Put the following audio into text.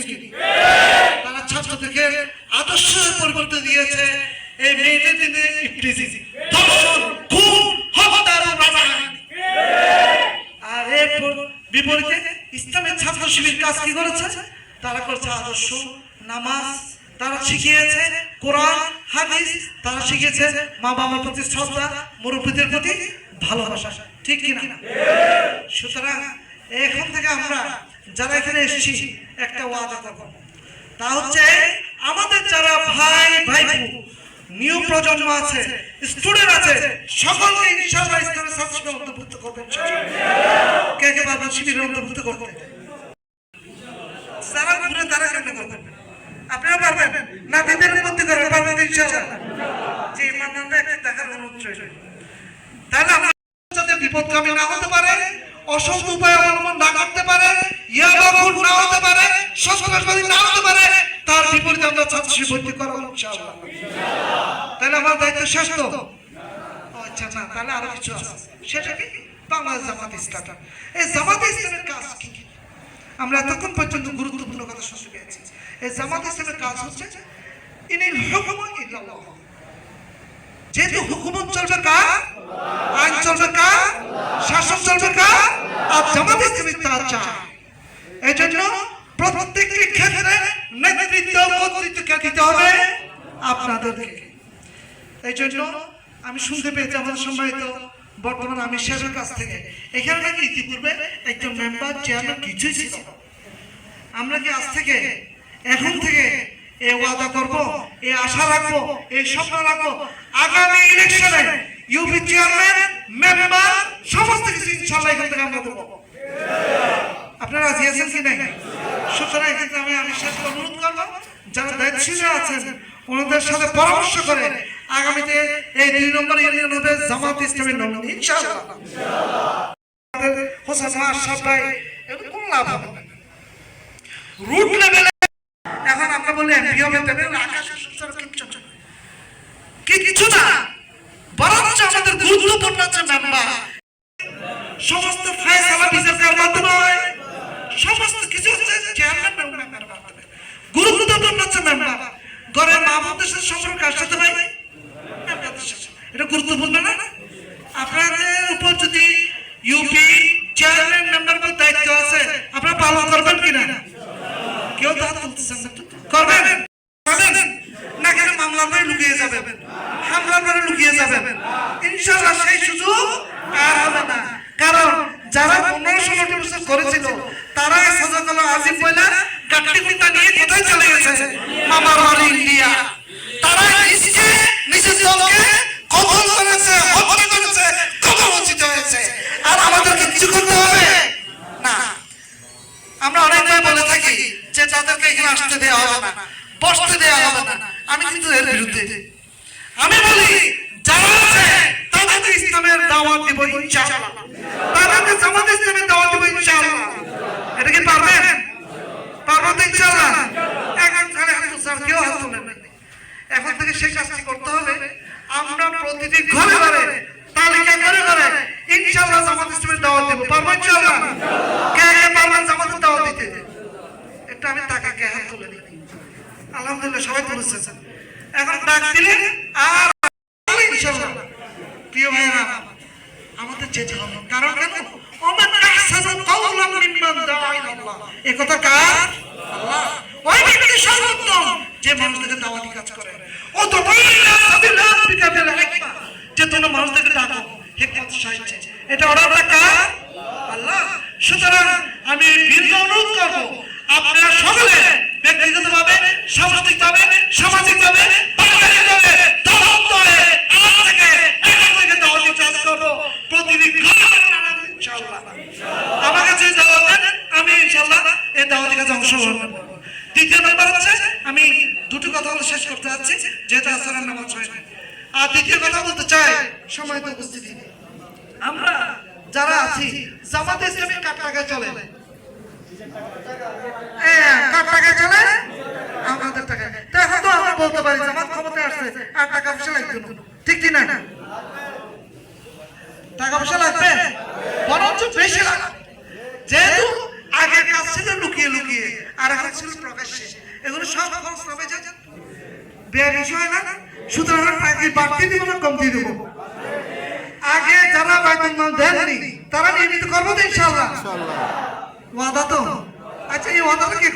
কি তারা ছাত্রদেরকে আদর্শ পরিবর্তন দিয়েছে। এই মেয়েদের দিনে ধর্ষণ, খুন, হত্যা, আর এর বিপরীতে ইসলামের ছাত্র শিবির কাজ কি করেছে? তারা করছে আদর্শ, নামাজ, তারা শিখিয়েছে কোরআন হাদিস, তারা শিখিয়েছে মা বাবার প্রতি শ্রদ্ধা, মুরব্বীদের প্রতি ভালোবাসা, ঠিক কিনা? সুতরাং এখন থেকে আমরা যারা এখানে এসেছি একটা ওয়াদা করব, তা হচ্ছে আমাদের যারা ভাই ভাইপু নিউ প্রজন্ম আছে, স্টুডেন্ট আছে, সকলকে ইনশাআল্লাহ ইসলামের ছাত্রকে অন্তর্ভুক্ত করবেন। কে কে পারবেন শিবিরের অন্তর্ভুক্ত করতে? সারা ঘুরে তারা কেমনে করবেন? আপনারা পারবেন না? দিদের মধ্যে করবেন, পারবেন ইনশাআল্লাহ। যে ইমানদাররা একটু দেখার অনুরোধ রইল। তাহলে আমরা যাতে বিপদগামী না হতে পারে, অসৎ উপায় অবলম্বন না করতে পারে, ইয়াবাখুর না হতে পারে, সন্ত্রাসবাদী না হতে পারে, তার বিপরীতে আমরা ছাত্র শিবির ভর্তি করব ইনশাআল্লাহ। তাহলে আমার দায়িত্ব শেষ তো? আচ্ছা না, তাহলে আরো কিছু আছে। সেটা কি? বাংলাদেশ জামাত ইসলাম। এই জামাত ইসলামের কাজ কি? আমরা এতক্ষণ পর্যন্ত গুরুত্বপূর্ণ কথা শুনতে পেয়েছি। এই জামাত ইসলামের কাজ হচ্ছে ইনিল হুকুমু ইল্লাল্লাহ। যেহেতু হুকুমত চলবে কার? আইন চলবে কার? শাসন চলবে কার? আর জামাত ইসলামী তা চায়। এই জন্য প্রত্যেকটি ক্ষেত্রে নেতৃত্ব কর্তৃত্বকে দিতে হবে আপনাদেরকে। এই জন্য আমি শুনতে পেয়েছি আমাদের সম্মানিত বর্তমান আমি শেষের কাছ থেকে, এখানে নাকি ইতিপূর্বে একজন মেম্বার চেয়ারম্যান কিছুই ছিল। আমরা কি আজ থেকে এখন থেকে এই ওয়াদা করব, এই আশা রাখবো, এই স্বপ্ন রাখবো, আগামী ইলেকশনে ইউপি চেয়ারম্যান, মেম্বার সমস্ত কিছু ইনশাআল্লাহ এখান থেকে আমরা দেবো। আপনারা রাজি আছেন কি নাই? সুতরাং এক্ষেত্রে আমি শেষ অনুরোধ করবো, যারা দায়িত্বশীল আছেন ওনাদের সাথে পরামর্শ করে আগামীতে এই 2 নম্বর ইউনিয়ন হবে জামাত ইসলামের নমিনি ইনশাআল্লাহ। হোসেন আশরাফ ভাই কোন লাভ হবে না রুট লেভেলে। এখন আমরা বলি এমপি হবে, তবে আকাশের সূত্র কিছু না, বরঞ্চ আমাদের গুরুত্বপূর্ণ আছে মেম্বার। সমস্ত ফয়সালা বিচারের মাধ্যমে হয়, সমস্ত কিছু হচ্ছে চেয়ারম্যান মেম্বারের মাধ্যমে। গুরুত্বপূর্ণ আছে মেম্বার। ঘরের মা বোনদের সাথে সম্পর্ক কার সাথে ভাই? এটা গুরুত্বপূর্ণ না? আপনাদের উপর যদি ইউপি চেয়ারম্যান মেম্বারের দায়িত্ব আছে, আপনারা পালন করবেন কিনা? কেউ তো হাত তুলতেছেন না। করবেন না? কেন মামলার পরে লুকিয়ে যাবেন, হামলার পরে লুকিয়ে যাবেন? ইনশাআল্লাহ সেই সুযোগ আর হবে না। কারণ যারা 15-16 বছর করেছিল তারা সাজাকাল আজিম বইলা গাট্টি গুন্ডা নিয়ে কোথায় চলে গেছে? মামার বাড়ি ইন্ডিয়া। তারা নিজের দলকে কবল করেছে, হত্যা করেছে, কবরচিত হয়েছে। আর আমাদেরকে কিছু করতে হবে না। আমরা অনেকবার বলে থাকি যে তাদেরকে এখানে আসতে দেওয়া হবে না, বসতে দেওয়া হবে না। আমি কিন্তু এর বিরুদ্ধে। আমি বলি যারা আছে তাদেরকে ইসলামের দাওয়াত দেব ইনশাআল্লাহ, তাদেরকে জামাত ইসলামের দাওয়াত দেব ইনশাআল্লাহ। এটা কি পারবেন? পারবেন তো ইনশাআল্লাহ? এখন খালি হাত তুলছেন, কেউ হাত তুলেন না। এখন থেকে সেই কাজটি করতে হবে। আমরা প্রতিটি ঘরে ঘরে তালিকা করে করে ইনশাআল্লাহ জামাত ইসলামের দাওয়াত দেব। পারবেন ইনশাআল্লাহ? কে কে পারবেন জামাতের দাওয়াত দিতে? এটা আমি তাকে হাত তুলে দিই। আলহামদুলিল্লাহ সবাই তুলেছেন। এখন ডাক দিলে আর ইনশাআল্লাহ। প্রিয় ভাইরা, আমাদের যেতে হবে। কারণ কেন? ওমান আহসানু কাওলাম মিম্মান দাআ ইলাল্লাহ। এই কথা কার? আল্লাহ। ওই ব্যক্তি সর্বোত্তম যে মানুষকে দাওয়াতি কাজ করে। ও তো বলিলা সাবিলা বিকাবিল হিকমা, যে তোমরা মানুষকে ডাকো হিকমত সাহায্যে। এটা অর্ডারটা কার? আল্লাহ। সুতরাং আমি বিনীত অনুরোধ করব, আপনারা সকলে ব্যক্তিগতভাবে, সামাজিকভাবে, সামাজিকভাবে, পারিবারিকভাবে দাওয়াত করে আজ থেকে এখন থেকে দাওয়াতি কাজ করব। প্রতিটি ইনশাআল্লাহ আমার কাছে দাওয়াত দেন, আমি ইনশাআল্লাহ এই দাওয়াতি কাজে অংশগ্রহণ করব। দ্বিতীয় নম্বর হচ্ছে আমি দুটো কথা বলে শেষ করতে যাচ্ছি, যেহেতু আসরের নামাজ হয় না। আর দ্বিতীয় কথা বলতে চাই, সময় তো উপস্থিতি আমরা যারা আছি জামাত ইসলামী কার টাকা চলে? কার টাকা চলে? আমাদের টাকা। তো এখন তো আমরা বলতে পারি জামাত ক্ষমতায় আসছে আর টাকা পয়সা লাগবে না, ঠিক কি না? টাকা পয়সা লাগবে, বরঞ্চ বেশি লাগবে। যেহেতু আগের কাজ ছিল লুকিয়ে লুকিয়ে, আর এখন থাকছিল প্রকাশ্যে, এগুলো সব খরচ হবে যে ব্যয় বিষয় না। সুতরাং এই বাড়তি দিব না কমতি দিব? আগে যারা বাইতুল মাল দেননি তারা নিয়মিত করবো তো ইনশাআল্লাহ। ওয়াদা তো? আচ্ছা, এই ওয়াদাটা কি